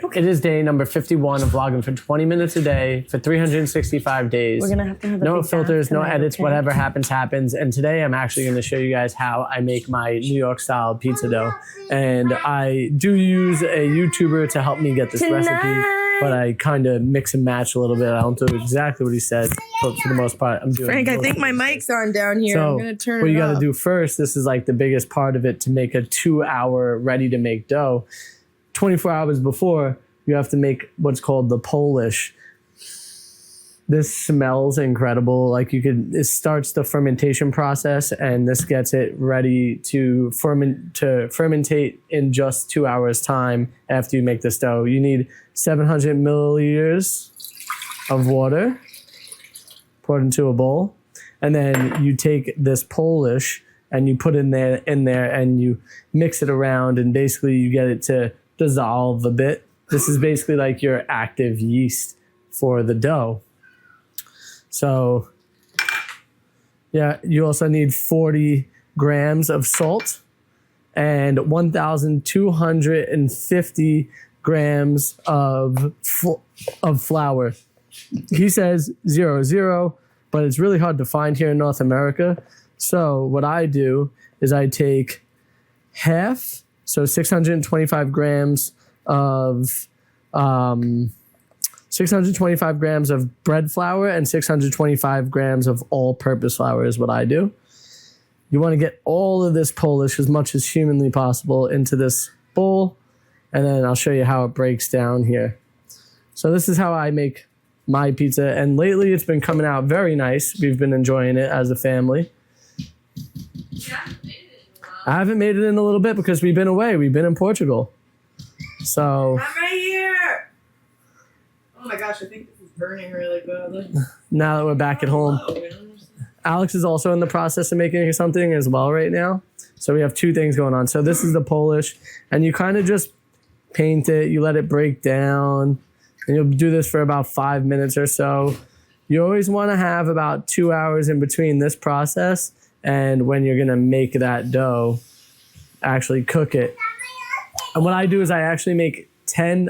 Okay. It is day number 51 of vlogging for 20 minutes a day for 365 days. We're gonna have to have a no big filters, bath no tonight, edits, okay? whatever happens, happens. And today I'm actually going to show you guys how I make my New York style pizza dough. And I do use a YouTuber to help me get this recipe, but I kind of mix and match a little bit. I don't do exactly what he said, but for the most part, I'm doing. Frank, I think my mic's on down here. So I'm gonna turn it what you got off. to do first, this is like the biggest part of it to make a 2-hour ready to make dough. 24 hours before, you have to make what's called the Polish. This smells incredible. Like it starts the fermentation process, and this gets it ready to fermentate in just 2 hours time after you make this dough. You need 700 milliliters of water poured into a bowl, and then you take this Polish and you put in there and you mix it around, and basically you get it to dissolve a bit. This is basically like your active yeast for the dough. So yeah, you also need 40 grams of salt and 1,250 grams of flour. He says 0, but it's really hard to find here in North America. So what I do is I take half, so 625 grams of 625 grams of bread flour and 625 grams of all-purpose flour is what I do. You want to get all of this Polish as much as humanly possible into this bowl, and then I'll show you how it breaks down here. So this is how I make my pizza, and lately it's been coming out very nice. We've been enjoying it as a family. I haven't made it in a little bit because we've been away. We've been in Portugal. So I'm right here. Oh my gosh, I think this is burning really badly. now that we're back at home, Alex is also in the process of making something as well right now. So we have two things going on. So this is the Polish, and you kind of just paint it. You let it break down, and you'll do this for about 5 minutes or so. You always want to have about 2 hours in between this process and when you're going to make that dough, actually cook it. And what I do is I actually make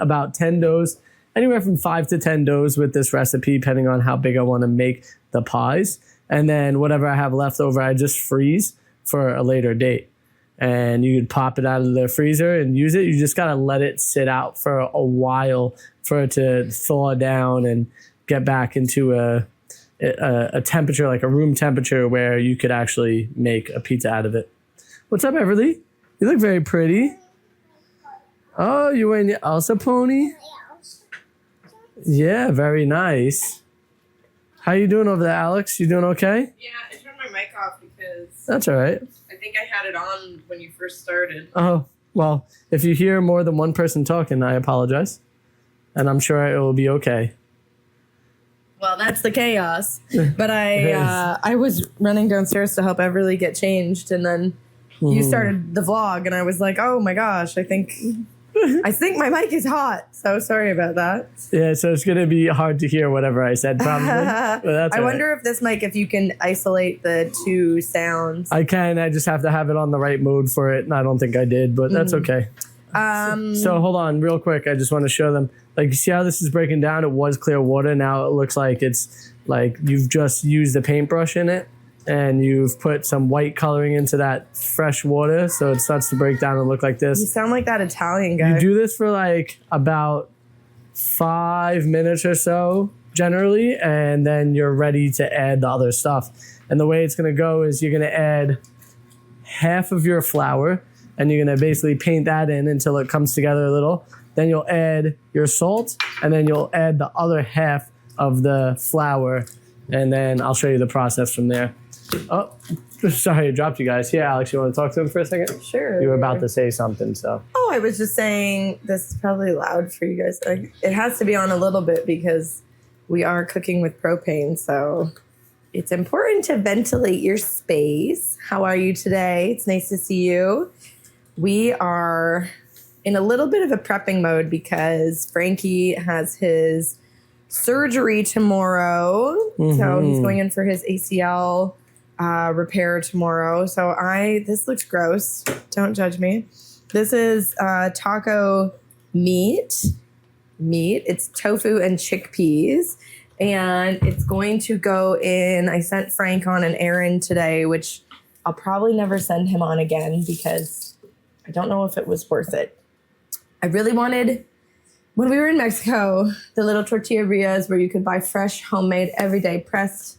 about 10 doughs, anywhere from 5 to 10 doughs with this recipe, depending on how big I want to make the pies. And then whatever I have left over, I just freeze for a later date. And you could pop it out of the freezer and use it. You just got to let it sit out for a while for it to thaw down and get back into a temperature, like a room temperature, where you could actually make a pizza out of it. What's up, Everly? You look very pretty. Oh, you're wearing the Elsa pony? Yeah, very nice. How you doing over there, Alex? You doing okay? Yeah, I turned my mic off because That's all right. I think I had it on when you first started. Oh, well, if you hear more than one person talking, I apologize. And I'm sure it will be okay. Well, that's the chaos. But I was running downstairs to help Everly get changed, and then you started the vlog, and I was like, oh my gosh, I think my mic is hot. So sorry about that. Yeah, so it's going to be hard to hear whatever I said, probably. But that's I all wonder if this mic, if you can isolate the two sounds. I can. I just have to have it on the right mode for it, and I don't think I did, but that's okay. So hold on real quick. I just want to show them. Like, you see how this is breaking down? It was clear water. Now it looks like it's like you've just used a paintbrush in it, and you've put some white coloring into that fresh water, so it starts to break down and look like this. You sound like that Italian guy. You do this for like about 5 minutes or so, generally, and then you're ready to add the other stuff. And the way it's going to go is you're going to add half of your flour, and you're going to basically paint that in until it comes together a little. Then you'll add your salt, and then you'll add the other half of the flour, and then I'll show you the process from there. Oh, sorry, I dropped you guys. Here, Alex, you want to talk to him for a second? Sure. You were about to say something, so. Oh, I was just saying, this is probably loud for you guys. It has to be on a little bit because we are cooking with propane, so it's important to ventilate your space. How are you today? It's nice to see you. We are in a little bit of a prepping mode because Frankie has his surgery tomorrow. So he's going in for his ACL repair tomorrow. So this looks gross. Don't judge me. This is taco meat meat. It's tofu and chickpeas. And it's going to go in. I sent Frank on an errand today, which I'll probably never send him on again because I don't know if it was worth it. I really wanted, when we were in Mexico, the little tortillerias where you could buy fresh, homemade, everyday pressed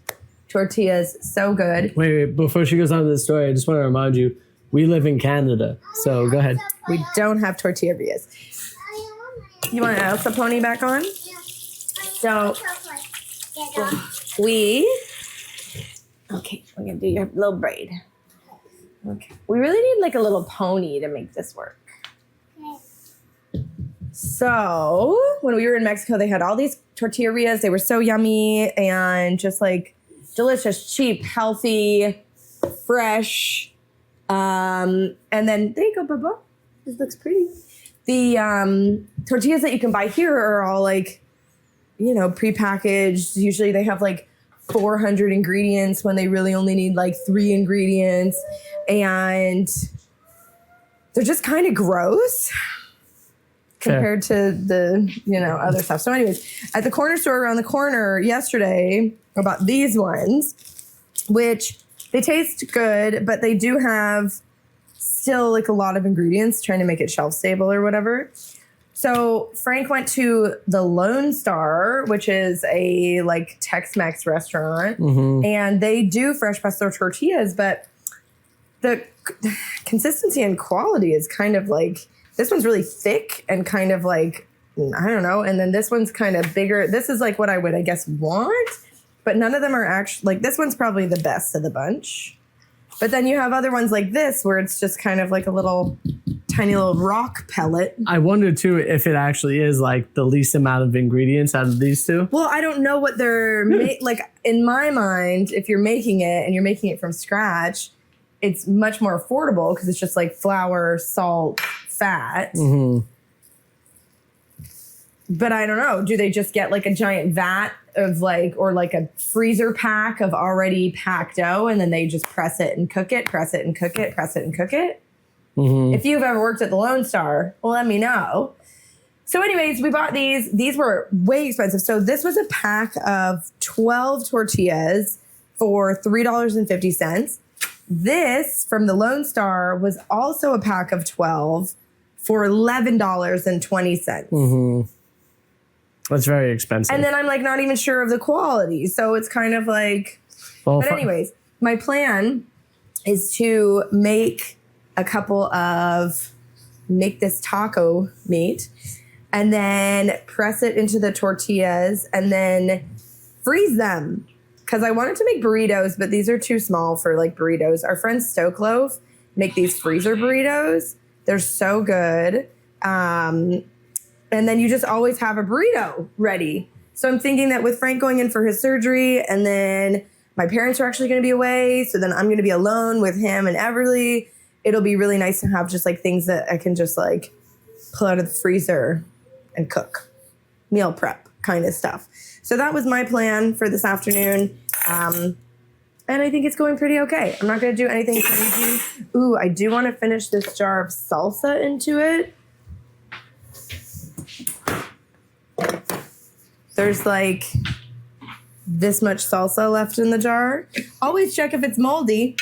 tortillas. So good. Wait, before she goes on to the story, I just want to remind you, we live in Canada. So go ahead. We don't have tortillerias. You want Elsa Pony back on? So okay, we're gonna do your little braid. Okay, we really need like a little pony to make this work. So when we were in Mexico, they had all these tortillerias. They were so yummy and just like delicious, cheap, healthy, fresh. And then there you go, Bubba. This looks pretty. The tortillas that you can buy here are all like, you know, prepackaged. Usually they have like 400 ingredients when they really only need like 3 ingredients. And they're just kind of gross compared to the, you know, other stuff. So anyways, at the corner store around the corner yesterday, I bought these ones, which they taste good, but they do have still like a lot of ingredients trying to make it shelf stable or whatever. So Frank went to the Lone Star, which is a like Tex-Mex restaurant, and they do fresh pesto tortillas, but the consistency and quality is kind of like, this one's really thick and kind of like, I don't know. And then this one's kind of bigger. This is like what I would, I guess, want, but none of them are actually, like this one's probably the best of the bunch. But then you have other ones like this where it's just kind of like a little tiny little rock pellet. I wonder too if it actually is like the least amount of ingredients out of these two. Well, I don't know what they're like. In my mind, if you're making it and you're making it from scratch, it's much more affordable because it's just like flour, salt, fat. But I don't know. Do they just get like a giant vat of like, or like a freezer pack of already packed dough, and then they just press it and cook it, press it and cook it, press it and cook it? If you've ever worked at the Lone Star, well, let me know. So anyways, we bought these. These were way expensive. So this was a pack of 12 tortillas for $3.50. This from the Lone Star was also a pack of 12 for $11.20. That's very expensive. And then I'm like not even sure of the quality. So it's kind of like, well, but anyways, my plan is to make this taco meat and then press it into the tortillas and then freeze them. Because I wanted to make burritos, but these are too small for like burritos. Our friends Stoke Loaf make these freezer burritos. They're so good. And then you just always have a burrito ready. So I'm thinking that with Frank going in for his surgery and then my parents are actually going to be away. So then I'm going to be alone with him and Everly. It'll be really nice to have just like things that I can just like pull out of the freezer and cook. Meal prep kind of stuff. So that was my plan for this afternoon. And I think it's going pretty okay. I'm not going to do anything crazy. Ooh, I do want to finish this jar of salsa into it. There's like this much salsa left in the jar. Always check if it's moldy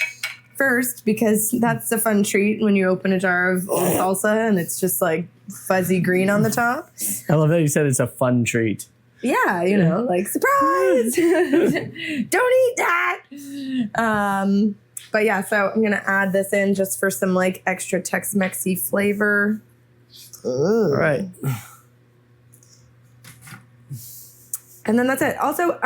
first, because that's a fun treat when you open a jar of old salsa and it's just like fuzzy green on the top. I love that you said it's a fun treat. Yeah, you know, like surprise! Don't eat that. But yeah, so I'm gonna add this in just for some like extra Tex-Mexy flavor. All right. And then that's it. Also,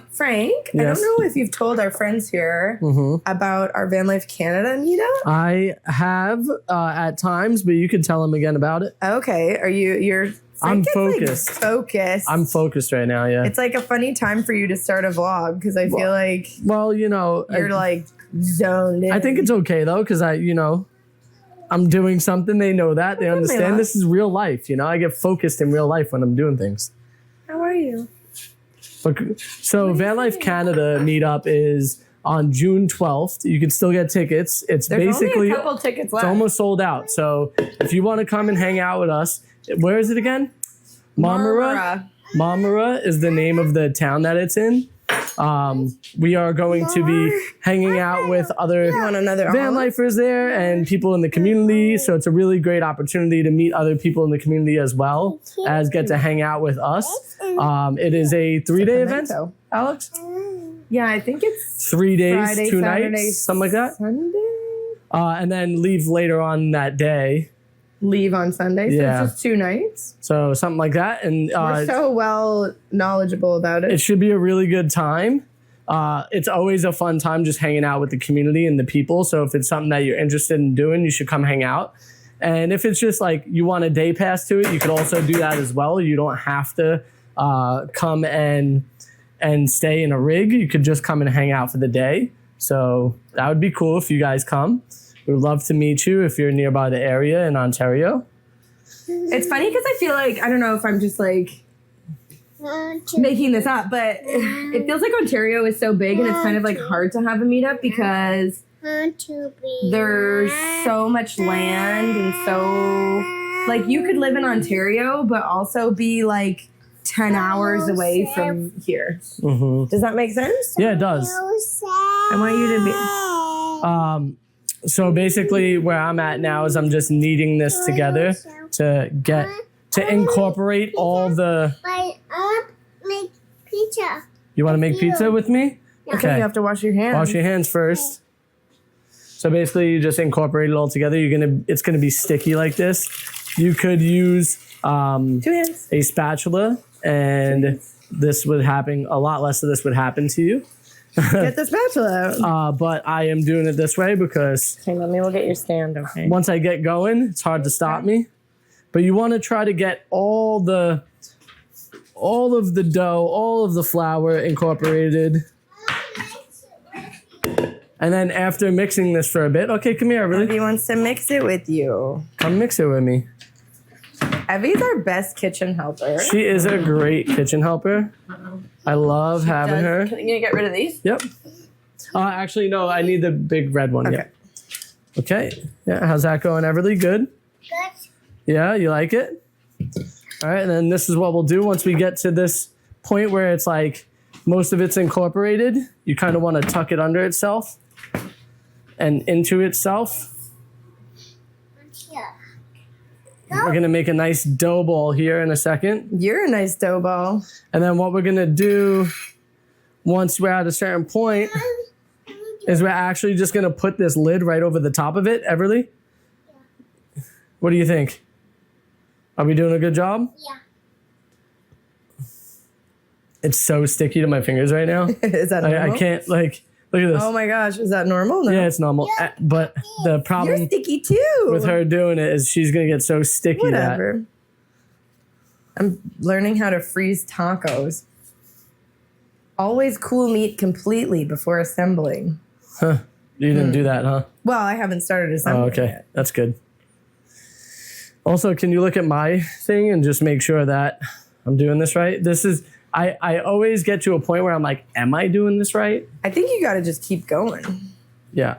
Frank, yes. I don't know if you've told our friends here about our Van Life Canada meetup. I have at times, but you could tell them again about it. Okay. You're I'm focused. Like focused. I'm focused right now, yeah. It's like a funny time for you to start a vlog because I feel like you know, you're like zoned in. I think it's okay though, because I'm doing something. They know that. They understand this is real life. You know, I get focused in real life when I'm doing things. How are you? So Van Life Canada meetup is on June 12th. You can still get tickets. There's basically only a couple tickets left. It's almost sold out. So if you want to come and hang out with us, where is it again? Marmara is the name of the town that it's in. We are going to be hanging out with other van lifers there and people in the community. So it's a really great opportunity to meet other people in the community as well as get to hang out with us. It is a 3-day event, Alex? Yeah, I think it's 3 days, Friday, 2 Saturday, nights, something like that. Sunday? And then leave later on that day. Leave on Sunday, so Yeah. it's just 2 nights. So something like that. And We're so well knowledgeable about it. it should be a really good time. It's always a fun time just hanging out with the community and the people. So if it's something that you're interested in doing, you should come hang out. And if it's just like you want a day pass to it, you could also do that as well. You don't have to come and stay in a rig. You could just come and hang out for the day. So that would be cool if you guys come. We'd love to meet you if you're nearby the area in Ontario. It's funny because I feel like, I don't know if I'm just like making this up, but it feels like Ontario is so big and it's kind of like hard to have a meetup because there's so much land and so like you could live in Ontario but also be like 10 hours away from here. Mm-hmm. Does that make sense? Yeah, it does. I want you to be... So basically where I'm at now is I'm just kneading this together to incorporate all the... Make pizza. You want to make pizza with me? Okay, you have to wash your hands. Wash your hands first. So basically you just incorporate it all together. It's gonna be sticky like this. You could use 2 hands. a spatula and this would happen, a lot less of this would happen to you. Get the spatula out. But I am doing it this way because Okay, let me look at your stand, okay? once I get going, it's hard to stop me. But you want to try to get all of the dough, all of the flour incorporated. And then after mixing this for a bit, okay, come here, Evie. Evie wants to mix it with you. Come mix it with me. Evie's our best kitchen helper. She is a great kitchen helper. I love having her. Can you get rid of these? Yep. Actually, no, I need the big red one. Okay. Yeah. Okay. Yeah, how's that going, Everly? Good? Good. Yeah, you like it? All right, and then this is what we'll do once we get to this point where it's like most of it's incorporated. You kind of want to tuck it under itself and into itself. Here. We're going to make a nice dough ball here in a second. You're a nice dough ball. And then what we're going to do once we're at a certain point is we're actually just going to put this lid right over the top of it. Everly? Yeah. What do you think? Are we doing a good job? Yeah. It's so sticky to my fingers right now. Is that normal? I can't, like, look at this. Oh my gosh, is that normal? No. Yeah, it's normal. But the You're problem sticky too. with her doing it is she's going to get so sticky Whatever. I'm learning how to freeze tacos. Always cool meat completely before assembling. that, you didn't do that, huh? Well, I haven't started assembling Oh, okay. yet. That's good. Also, can you look at my thing and just make sure that I'm doing this right? This is, I always get to a point where I'm like, am I doing this right? I think you got to just keep going. Yeah.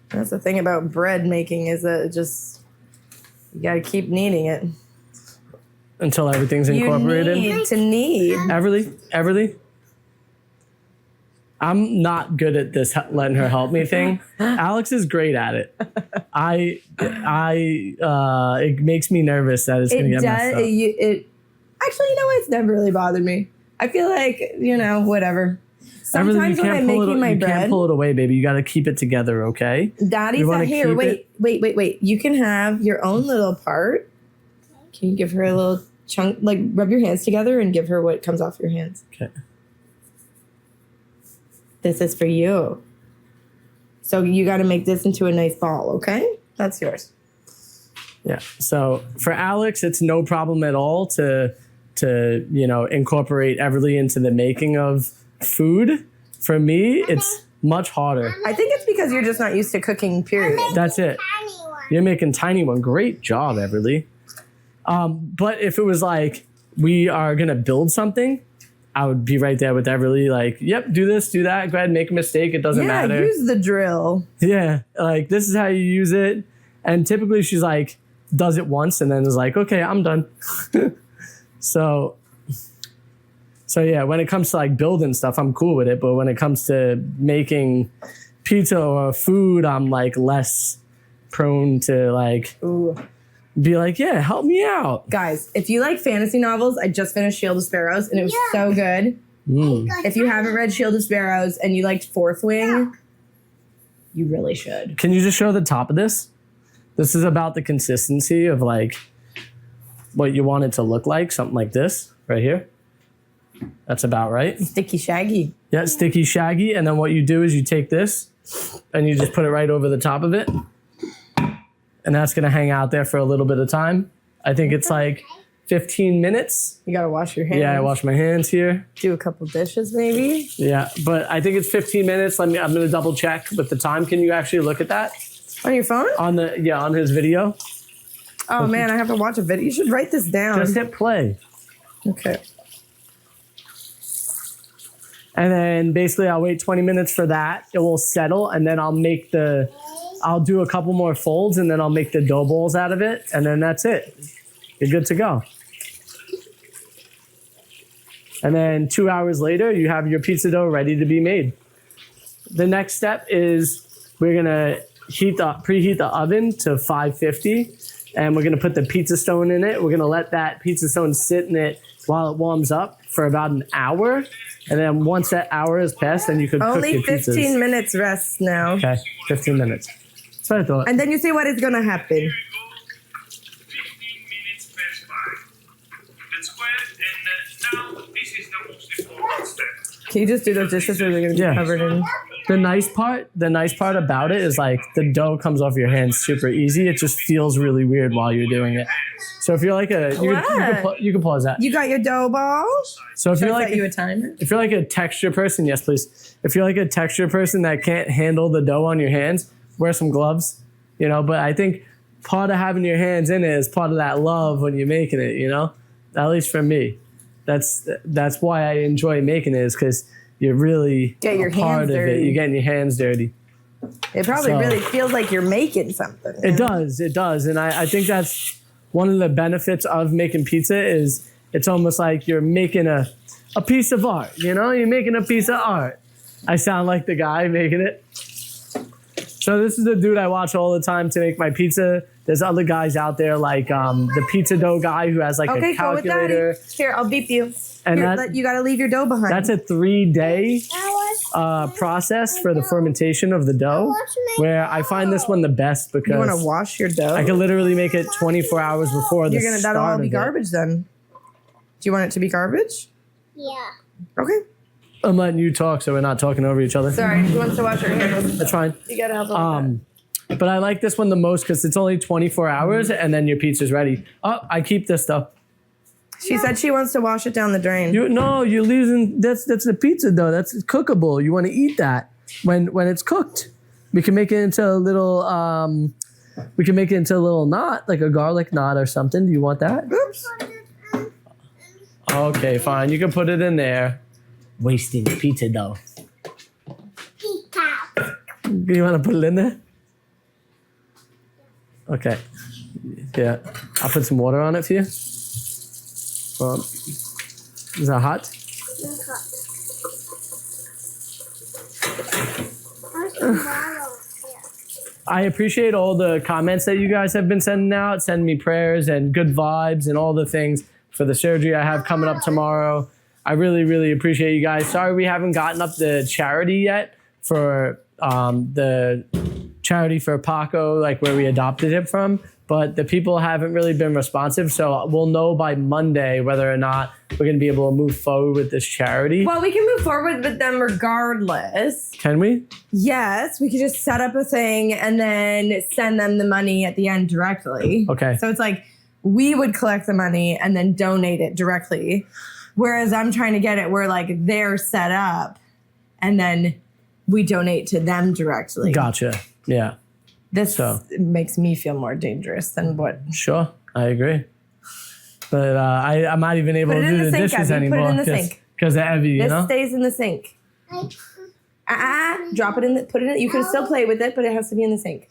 That's the thing about bread making is that it just, you got to keep kneading it. Until everything's incorporated. You need to knead. Everly? I'm not good at this letting her help me thing. Alex is great at it. It makes me nervous that it's going to get messed up. Actually, you know what? It's never really bothered me. I feel like, whatever. Sometimes when I'm making my you bread, can't pull it away, baby. You got to keep it together, okay? Daddy's not here. Wait. You can have your own little part. Can you give her a little chunk, like rub your hands together and give her what comes off your hands? Okay. This is for you. So you got to make this into a nice ball, okay? That's yours. Yeah. So for Alex, it's no problem at all to incorporate Everly into the making of food. For me, it's much harder. I think it's because you're just not used to cooking, period. That's it. Tiny one. You're making tiny one. Great job, Everly. But if it was like we are gonna build something, I would be right there with Everly, like, yep, do this, do that. Go ahead and make a mistake. It doesn't matter. Use the drill. Yeah, like this is how you use it. And typically she's like, does it once and then is like, okay, I'm done. So yeah, when it comes to like building stuff, I'm cool with it. But when it comes to making pizza or food, I'm like less prone to like Ooh. be like, yeah, help me out. Guys, if you like fantasy novels, I just finished Shield of Sparrows and it was so good. If you haven't read Shield of Sparrows and you liked Fourth Wing, you really should. Can you just show the top of this? This is about the consistency of like what you want it to look like. Something like this right here. That's about right. Sticky shaggy. Yeah, sticky shaggy. And then what you do is you take this and you just put it right over the top of it. And that's going to hang out there for a little bit of time. I think it's like 15 minutes. You gotta wash your hands. Yeah, I wash my hands here. Do a couple dishes maybe. Yeah, but I think it's 15 minutes. I'm going to double check with the time. Can you actually look at that? On your phone? On his video. Oh man, I have to watch a video. You should write this down. Just hit play. Okay. And then basically I'll wait 20 minutes for that. It will settle and then I'll do a couple more folds and then I'll make the dough balls out of it. And then that's it. You're good to go. And then 2 hours later, you have your pizza dough ready to be made. The next step is we're gonna preheat the oven to 550 and we're gonna put the pizza stone in it. We're gonna let that pizza stone sit in it while it warms up for about an hour. And then once that hour has passed, then you could cook Only your 15 pizzas. minutes rest now. Okay, 15 minutes. That's what I thought. And then you see what is gonna happen. 15 minutes passed by. That's well, and now this is the most important step. Can you just do those dishes or they're gonna be Yeah. covered in? The nice part about it is like the dough comes off your hands super easy. It just feels really weird while you're doing it. So if you're like you can pause that. You got your dough ball? So if Should you're I like set you a timer? if you're like a texture person, yes please. If you're like a texture person that can't handle the dough on your hands, wear some gloves. You know, but I think part of having your hands in it is part of that love when you're making it, you know? At least for me. That's why I enjoy making it, is because you really Get your a part hands of dirty. it. You're getting your hands dirty. It probably So- really feels like you're making something. It does. And I think that's one of the benefits of making pizza is it's almost like you're making a piece of art, you know? You're making a piece of art. I sound like the guy making it. So this is the dude I watch all the time to make my pizza. There's other guys out there like the pizza dough guy who has like Okay, a go with calculator. daddy. Here, I'll beep you. And Here, that- you gotta leave your dough behind. That's a 3-day process for the fermentation of the dough, where I find this one the best You wanna because wash your dough? I can literally make it 24 hours before the That'll start all of be it. garbage then. Do you want it to be garbage? Yeah. Okay. I'm letting you talk, so we're not talking over each other. Sorry, she wants to wash her hands. That's fine. You gotta help her with that. But I like this one the most because it's only 24 hours and then your pizza's ready. Oh, I keep this stuff. She said she wants to wash it down the drain. You're losing. That's the pizza dough. That's cookable. You want to eat that when it's cooked. We can make it into a little. We can make it into a little knot, like a garlic knot or something. Do you want that? Oops. Okay, fine. You can put it in there. Wasting pizza dough. Pizza. You want to put it in there? Okay. Yeah. I'll put some water on it for you. Is that hot? I appreciate all the comments that you guys have been sending out, sending me prayers and good vibes and all the things for the surgery I have coming up tomorrow. I really, really appreciate you guys. Sorry we haven't gotten up the charity yet for the charity for Paco, like where we adopted him from. But the people haven't really been responsive. So we'll know by Monday whether or not we're going to be able to move forward with this charity. Well, we can move forward with them regardless. Can we? Yes, we could just set up a thing and then send them the money at the end directly. Okay. So it's like we would collect the money and then donate it directly. Whereas I'm trying to get it where like they're set up and then we donate to them directly. Gotcha. Yeah. This So. makes me feel more dangerous than what. Sure. I agree. But I'm not even able Put to it in do the the sink, dishes Abby. Put it anymore in the sink. because of Evie, you This know? stays in the sink. Drop it in. Put it in. You can still play with it, but it has to be in the sink.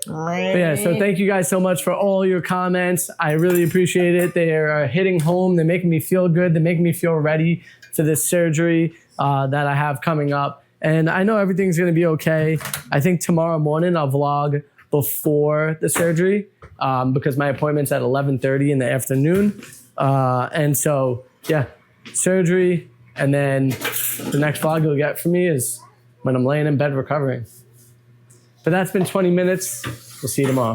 But yeah, so thank you guys so much for all your comments. I really appreciate it. They are hitting home. They're making me feel good. They're making me feel ready for this surgery that I have coming up. And I know everything's going to be okay. I think tomorrow morning I'll vlog before the surgery because my appointment's at 11:30 in the afternoon. And so, yeah, surgery. And then the next vlog you'll get from me is when I'm laying in bed recovering. But that's been 20 minutes. We'll see you tomorrow.